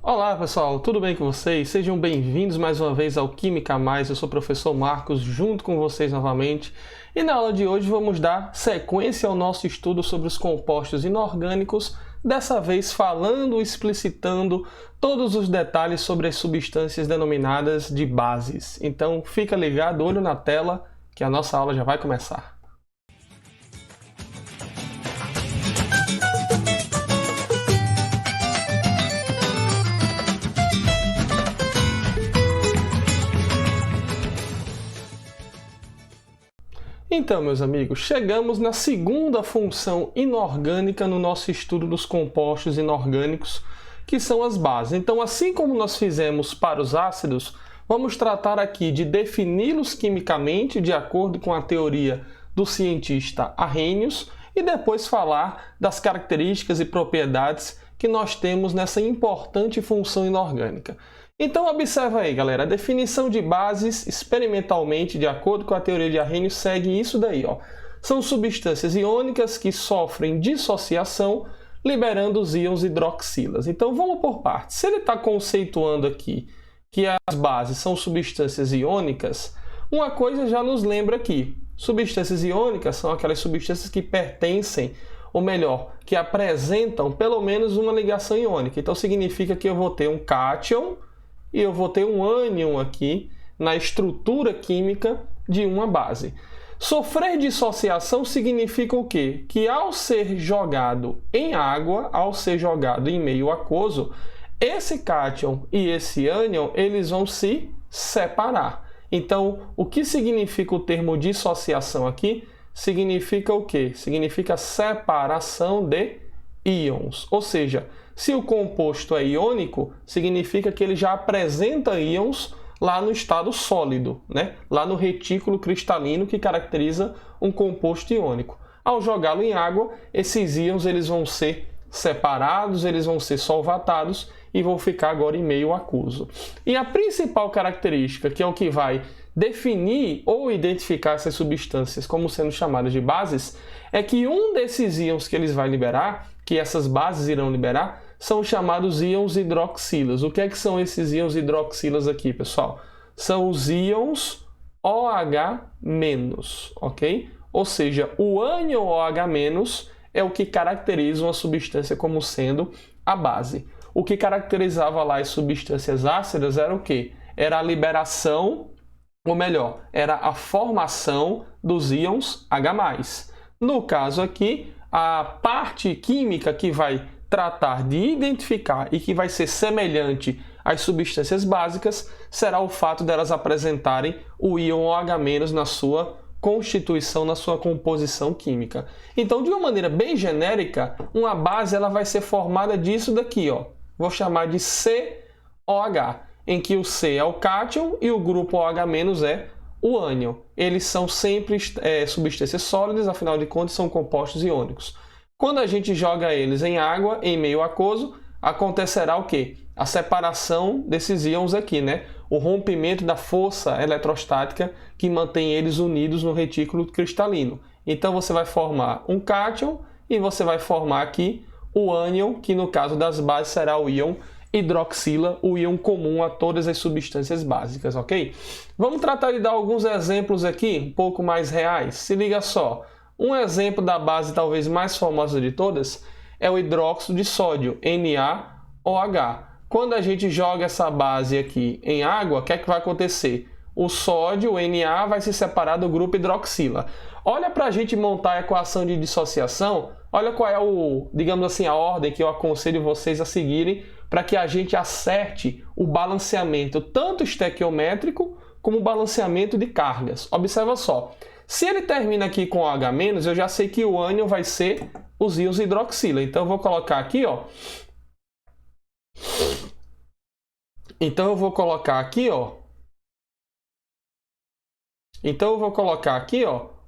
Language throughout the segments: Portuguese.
Olá pessoal, tudo bem com vocês? Sejam bem-vindos mais uma vez ao Química a Mais. Eu sou o professor Marcos, junto com vocês novamente. E na aula de hoje vamos dar sequência ao nosso estudo sobre os compostos inorgânicos, dessa vez falando, explicitando todos os detalhes sobre as substâncias denominadas de bases. Então fica ligado, olho na tela, que a nossa aula já vai começar. Então, meus amigos, chegamos na segunda função inorgânica no nosso estudo dos compostos inorgânicos, que são as bases. Então, assim como nós fizemos para os ácidos, vamos tratar aqui de defini-los quimicamente, de acordo com a teoria do cientista Arrhenius, e depois falar das características e propriedades que nós temos nessa importante função inorgânica. Então, observa aí, galera, a definição de bases experimentalmente, de acordo com a teoria de Arrhenius, segue isso daí, ó. São substâncias iônicas que sofrem dissociação, liberando os íons hidroxilas. Então, vamos por partes. Se ele está conceituando aqui que as bases são substâncias iônicas, uma coisa já nos lembra aqui. Substâncias iônicas são aquelas substâncias que pertencem, ou melhor, que apresentam pelo menos uma ligação iônica. Então, significa que eu vou ter um cátion e eu vou ter um ânion aqui na estrutura química de uma base. Sofrer dissociação significa o quê? Que ao ser jogado em água, ao ser jogado em meio aquoso, esse cátion e esse ânion, eles vão se separar. Então, o que significa o termo dissociação aqui? Significa o quê? Significa separação de íons. Ou seja, se o composto é iônico, significa que ele já apresenta íons lá no estado sólido, né? Lá no retículo cristalino que caracteriza um composto iônico. Ao jogá-lo em água, esses íons eles vão ser separados, eles vão ser solvatados e vão ficar agora em meio aquoso. E a principal característica, que é o que vai definir ou identificar essas substâncias como sendo chamadas de bases, é que um desses íons que eles vão liberar, que essas bases irão liberar, são chamados íons hidroxilas. O que é que são esses íons hidroxilas aqui, pessoal? São os íons OH-, ok? Ou seja, o ânion OH- é o que caracteriza uma substância como sendo a base. O que caracterizava lá as substâncias ácidas era o quê? Era a liberação, ou melhor, era a formação dos íons H+. No caso aqui, a parte química que vai tratar de identificar e que vai ser semelhante às substâncias básicas será o fato delas apresentarem o íon OH- na sua constituição, na sua composição química. Então, de uma maneira bem genérica, uma base ela vai ser formada disso daqui, ó. Vou chamar de COH, em que o C é o cátion e o grupo OH- é o ânion. Eles são sempre substâncias sólidas, afinal de contas são compostos iônicos. Quando a gente joga eles em água, em meio aquoso, acontecerá o quê? A separação desses íons aqui, né? O rompimento da força eletrostática que mantém eles unidos no retículo cristalino. Então você vai formar um cátion e você vai formar aqui o ânion, que no caso das bases será o íon hidroxila, o íon comum a todas as substâncias básicas, ok? Vamos tratar de dar alguns exemplos aqui, um pouco mais reais. Se liga só. Um exemplo da base talvez mais famosa de todas é o hidróxido de sódio, NaOH. Quando a gente joga essa base aqui em água, o que é que vai acontecer? O sódio, o Na, vai se separar do grupo hidroxila. Olha para a gente montar a equação de dissociação, olha qual é digamos assim, a ordem que eu aconselho vocês a seguirem para que a gente acerte o balanceamento tanto estequiométrico como o balanceamento de cargas. Observa só. Se ele termina aqui com OH-, eu já sei que o ânion vai ser os íons hidroxila. Então, eu vou colocar aqui, ó.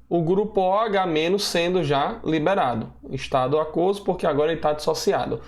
O grupo OH- sendo já liberado. Estado aquoso, porque agora ele está dissociado.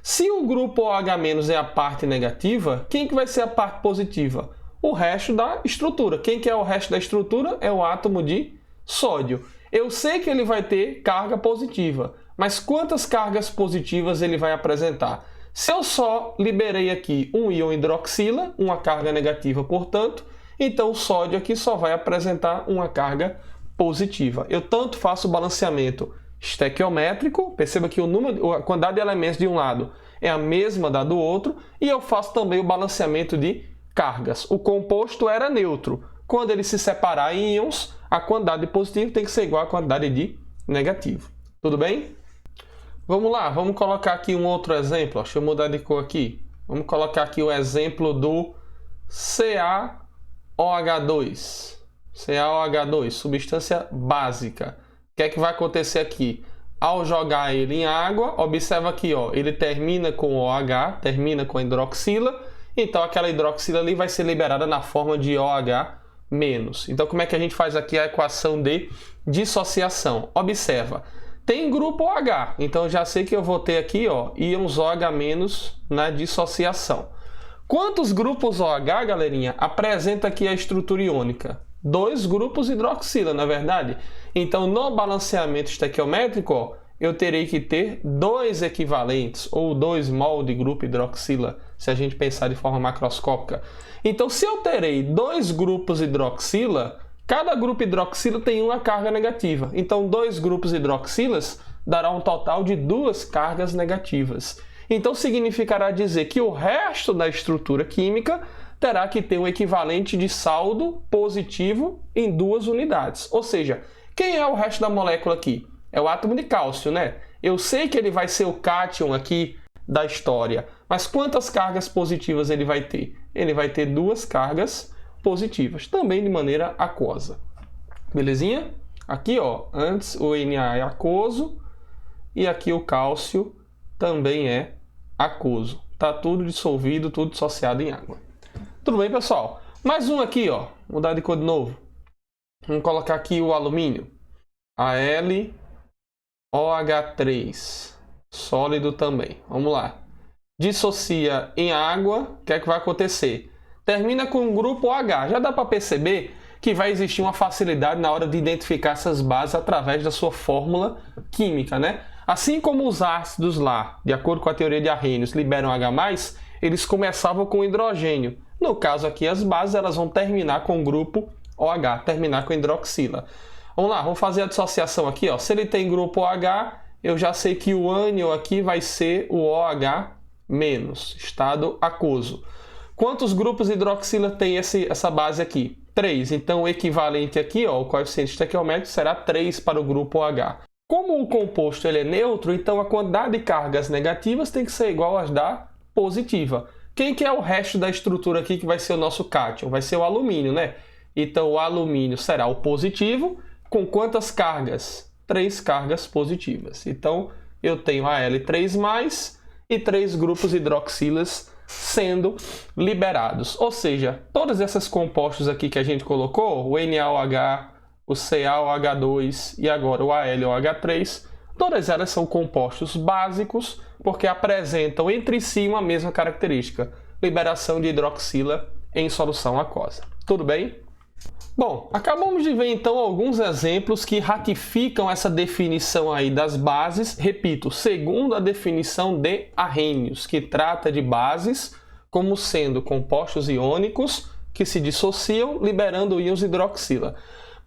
Se o grupo OH- é a parte negativa, quem que vai ser a parte positiva? O resto da estrutura. Quem que é o resto da estrutura? É o átomo de sódio. Eu sei que ele vai ter carga positiva, mas quantas cargas positivas ele vai apresentar? Se eu só liberei aqui um íon hidroxila, uma carga negativa, portanto, então o sódio aqui só vai apresentar uma carga positiva. Eu tanto faço o balanceamento estequiométrico, perceba que a quantidade de elementos de um lado é a mesma da do outro, e eu faço também o balanceamento de cargas. O composto era neutro. Quando ele se separar em íons, a quantidade de positivo tem que ser igual à quantidade de negativo. Tudo bem? Vamos lá, vamos colocar aqui um outro exemplo. Deixa eu mudar de cor aqui. Vamos colocar aqui o exemplo do CaOH2. CaOH2, substância básica. O que é que vai acontecer aqui? Ao jogar ele em água, observa aqui, ó, ele termina com OH, termina com hidroxila, então aquela hidroxila ali vai ser liberada na forma de OH-. Então, como é que a gente faz aqui a equação de dissociação? Observa, tem grupo OH, então eu já sei que eu vou ter aqui, ó, íons OH- na dissociação. Quantos grupos OH, galerinha, apresenta aqui a estrutura iônica? 2 grupos hidroxila, não é verdade? Então, no balanceamento estequiométrico, ó, eu terei que ter 2 equivalentes, ou 2 mol de grupo hidroxila, se a gente pensar de forma macroscópica. Então, se eu terei 2 grupos hidroxila, cada grupo hidroxila tem uma carga negativa. Então, 2 grupos hidroxilas dará um total de 2 cargas negativas. Então, significará dizer que o resto da estrutura química terá que ter um equivalente de saldo positivo em 2 unidades. Ou seja, quem é o resto da molécula aqui? É o átomo de cálcio, né? Eu sei que ele vai ser o cátion aqui da história, mas quantas cargas positivas ele vai ter? Ele vai ter 2 cargas positivas, também de maneira aquosa. Belezinha? Aqui, ó, antes o Na é aquoso e aqui o cálcio também é aquoso. Tá tudo dissolvido, tudo dissociado em água. Tudo bem, pessoal? Mais um aqui, ó. Vou mudar de cor de novo. Vamos colocar aqui o alumínio. AlOH3. Sólido também. Vamos lá. Dissocia em água. O que é que vai acontecer? Termina com um grupo OH. Já dá para perceber que vai existir uma facilidade na hora de identificar essas bases através da sua fórmula química, né? Assim como os ácidos lá, de acordo com a teoria de Arrhenius, liberam H+, eles começavam com hidrogênio. No caso aqui, as bases elas vão terminar com o grupo OH, terminar com hidroxila. Vamos lá, vamos fazer a dissociação aqui, ó. Se ele tem grupo OH, eu já sei que o ânion aqui vai ser o OH-, estado aquoso. Quantos grupos hidroxila tem essa base aqui? 3. Então, o equivalente aqui, ó, o coeficiente estequiométrico, será 3 para o grupo OH. Como o composto ele é neutro, então a quantidade de cargas negativas tem que ser igual às da positiva. Quem que é o resto da estrutura aqui que vai ser o nosso cátion? Vai ser o alumínio, né? Então, o alumínio será o positivo. Com quantas cargas? 3 cargas positivas. Então, eu tenho Al3+, e 3 grupos hidroxilas sendo liberados. Ou seja, todas essas compostos aqui que a gente colocou, o NaOH, o CaOH2 e agora o AlOH3, todas elas são compostos básicos porque apresentam entre si uma mesma característica, liberação de hidroxila em solução aquosa. Tudo bem? Bom, acabamos de ver então alguns exemplos que ratificam essa definição aí das bases, repito, segundo a definição de Arrhenius, que trata de bases como sendo compostos iônicos que se dissociam liberando íons hidroxila.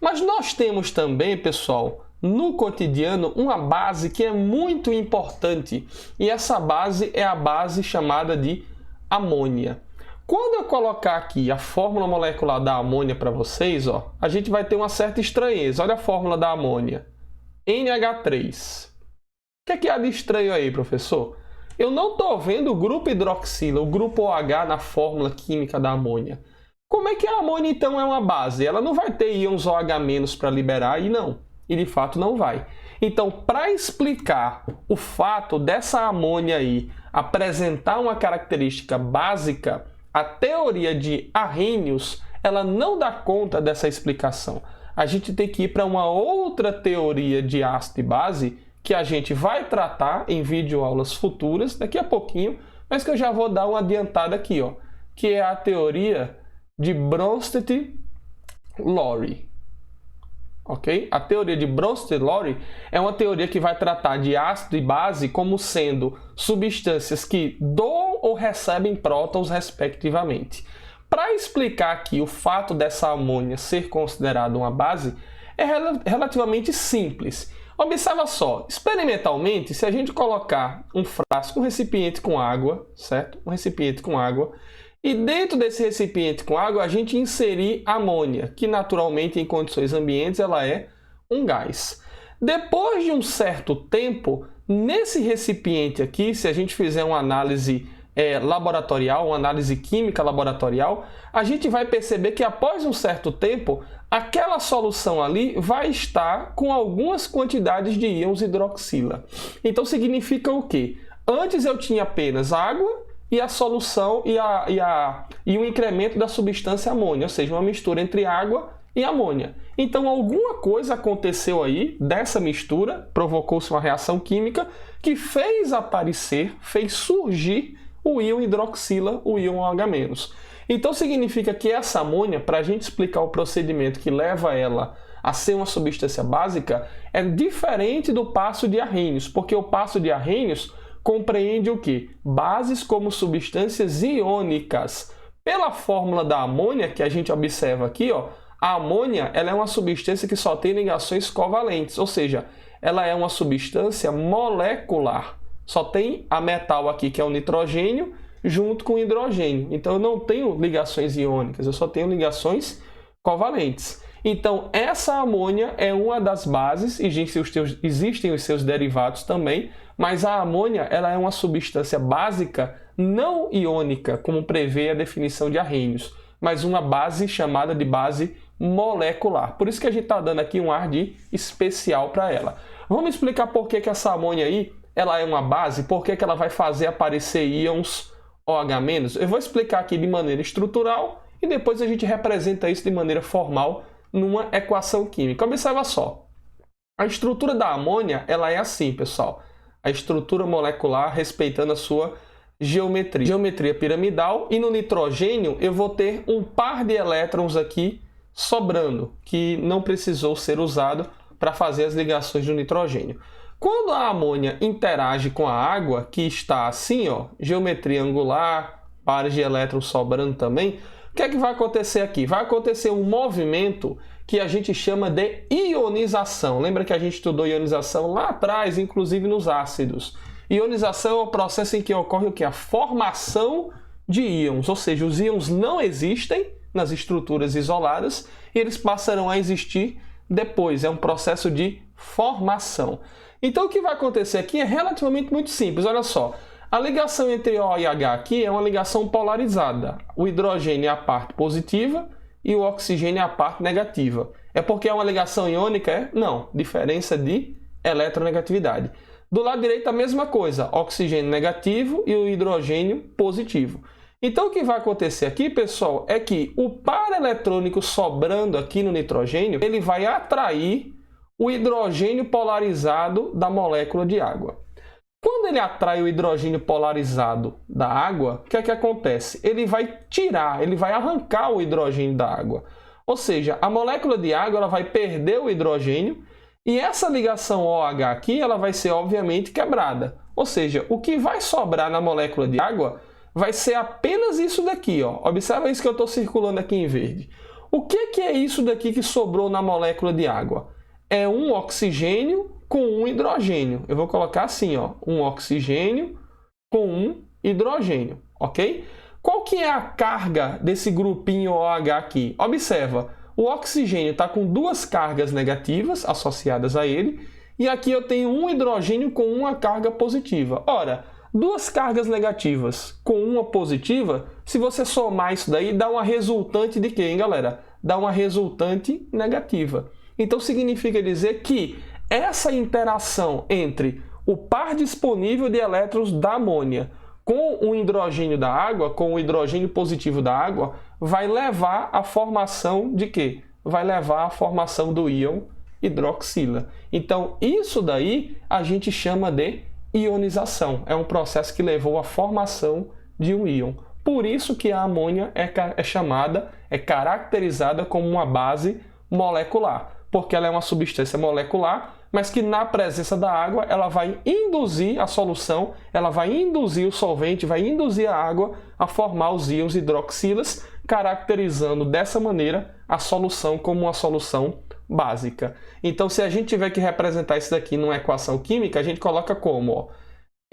Mas nós temos também, pessoal, no cotidiano, uma base que é muito importante, e essa base é a base chamada de amônia. Quando eu colocar aqui a fórmula molecular da amônia para vocês, ó, a gente vai ter uma certa estranheza. Olha a fórmula da amônia. NH3. O que há de estranho aí, professor? Eu não estou vendo o grupo hidroxila, o grupo OH na fórmula química da amônia. Como é que a amônia, então, é uma base? Ela não vai ter íons OH- para liberar, e não. E, de fato, não vai. Então, para explicar o fato dessa amônia aí apresentar uma característica básica, a teoria de Arrhenius, ela não dá conta dessa explicação. A gente tem que ir para uma outra teoria de ácido e base que a gente vai tratar em videoaulas futuras, daqui a pouquinho, mas que eu já vou dar uma adiantada aqui, ó, que é a teoria de Bronsted-Lowry. ok? A teoria de Bronsted-Lowry é uma teoria que vai tratar de ácido e base como sendo substâncias que doam ou recebem prótons, respectivamente. Para explicar aqui o fato dessa amônia ser considerada uma base, é relativamente simples. Observa só, experimentalmente, se a gente colocar um frasco, um recipiente com água, certo? Um recipiente com água, e dentro desse recipiente com água a gente inserir amônia, que naturalmente em condições ambientes ela é um gás. Depois de um certo tempo, nesse recipiente aqui, se a gente fizer uma análise laboratorial, uma análise química laboratorial, a gente vai perceber que após um certo tempo, aquela solução ali vai estar com algumas quantidades de íons hidroxila. Então significa o quê? Antes eu tinha apenas água e a solução e o incremento da substância amônia, ou seja, uma mistura entre água e amônia. Então alguma coisa aconteceu aí dessa mistura, provocou-se uma reação química que fez aparecer, fez surgir o íon hidroxila, o íon OH-. Então significa que essa amônia, para a gente explicar o procedimento que leva ela a ser uma substância básica, é diferente do passo de Arrhenius, porque o passo de Arrhenius compreende o quê? Bases como substâncias iônicas. Pela fórmula da amônia, que a gente observa aqui, ó, a amônia ela é uma substância que só tem ligações covalentes, ou seja, ela é uma substância molecular. Só tem a metal aqui, que é o nitrogênio, junto com o hidrogênio. Então eu não tenho ligações iônicas, eu só tenho ligações covalentes. Então essa amônia é uma das bases, existem os seus derivados também, mas a amônia ela é uma substância básica não iônica, como prevê a definição de Arrhenius, mas uma base chamada de base molecular. Por isso que a gente está dando aqui um ar de especial para ela. Vamos explicar por que essa amônia aí ela é uma base, por que ela vai fazer aparecer íons OH-. Eu vou explicar aqui de maneira estrutural e depois a gente representa isso de maneira formal numa equação química. Observa só. A estrutura da amônia ela é assim, pessoal. A estrutura molecular respeitando a sua geometria. Geometria piramidal, e no nitrogênio eu vou ter um par de elétrons aqui sobrando, que não precisou ser usado para fazer as ligações do nitrogênio. Quando a amônia interage com a água, que está assim, ó, geometria angular, pares de elétrons sobrando também, o que é que vai acontecer aqui? Vai acontecer um movimento que a gente chama de ionização. Lembra que a gente estudou ionização lá atrás, inclusive nos ácidos. Ionização é o processo em que ocorre o quê? A formação de íons, ou seja, os íons não existem nas estruturas isoladas e eles passarão a existir depois. É um processo de formação. Então o que vai acontecer aqui é relativamente muito simples. Olha só, a ligação entre O e H aqui é uma ligação polarizada. O hidrogênio é a parte positiva e o oxigênio é a parte negativa. É porque é uma ligação iônica? Não, diferença de eletronegatividade. Do lado direito a mesma coisa, oxigênio negativo e o hidrogênio positivo. Então o que vai acontecer aqui, pessoal, é que o par eletrônico sobrando aqui no nitrogênio, ele vai atrair o hidrogênio polarizado da molécula de água. Quando ele atrai o hidrogênio polarizado da água, o que é que acontece? Ele vai tirar, ele vai arrancar o hidrogênio da água. Ou seja, a molécula de água ela vai perder o hidrogênio e essa ligação OH aqui ela vai ser obviamente quebrada. Ou seja, o que vai sobrar na molécula de água vai ser apenas isso daqui. Ó. Observa isso que eu estou circulando aqui em verde. O que é isso daqui que sobrou na molécula de água? É um oxigênio com um hidrogênio. Eu vou colocar assim, ó, um oxigênio com um hidrogênio, ok? Qual que é a carga desse grupinho OH aqui? Observa, o oxigênio está com duas cargas negativas associadas a ele, e aqui eu tenho um hidrogênio com uma carga positiva. Ora, duas cargas negativas com uma positiva, se você somar isso daí, dá uma resultante de quê, hein, galera? Dá uma resultante negativa. Então significa dizer que essa interação entre o par disponível de elétrons da amônia com o hidrogênio da água, com o hidrogênio positivo da água, vai levar à formação de quê? Vai levar à formação do íon hidroxila. Então, isso daí a gente chama de ionização. É um processo que levou à formação de um íon. Por isso que a amônia é caracterizada como uma base molecular. porque ela é uma substância molecular, mas que na presença da água ela vai induzir a solução, ela vai induzir o solvente, vai induzir a água a formar os íons hidroxilas, caracterizando dessa maneira a solução como uma solução básica. Então, se a gente tiver que representar isso daqui numa equação química, a gente coloca como, ó,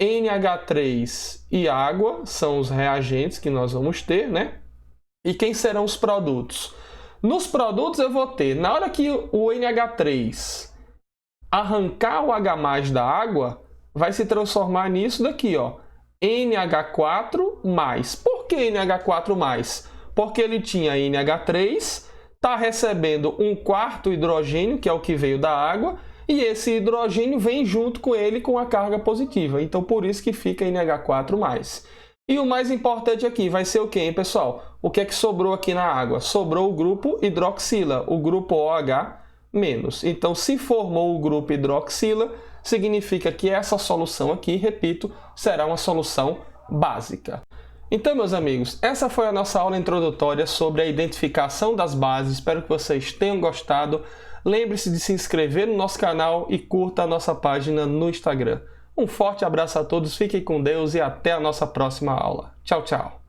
NH3 e água são os reagentes que nós vamos ter, né? E quem serão os produtos? Nos produtos eu vou ter, na hora que o NH3 arrancar o H+ da água, vai se transformar nisso daqui, ó, NH4+. Por que NH4+? Porque ele tinha NH3, está recebendo um quarto hidrogênio, que é o que veio da água, e esse hidrogênio vem junto com ele com a carga positiva. Então, por isso que fica NH4+. E o mais importante aqui vai ser o quê, hein, pessoal? O que é que sobrou aqui na água? Sobrou o grupo hidroxila, o grupo OH-. Então, se formou o grupo hidroxila, significa que essa solução aqui, repito, será uma solução básica. Então, meus amigos, essa foi a nossa aula introdutória sobre a identificação das bases. Espero que vocês tenham gostado. Lembre-se de se inscrever no nosso canal e curta a nossa página no Instagram. Um forte abraço a todos, fiquem com Deus e até a nossa próxima aula. Tchau, tchau!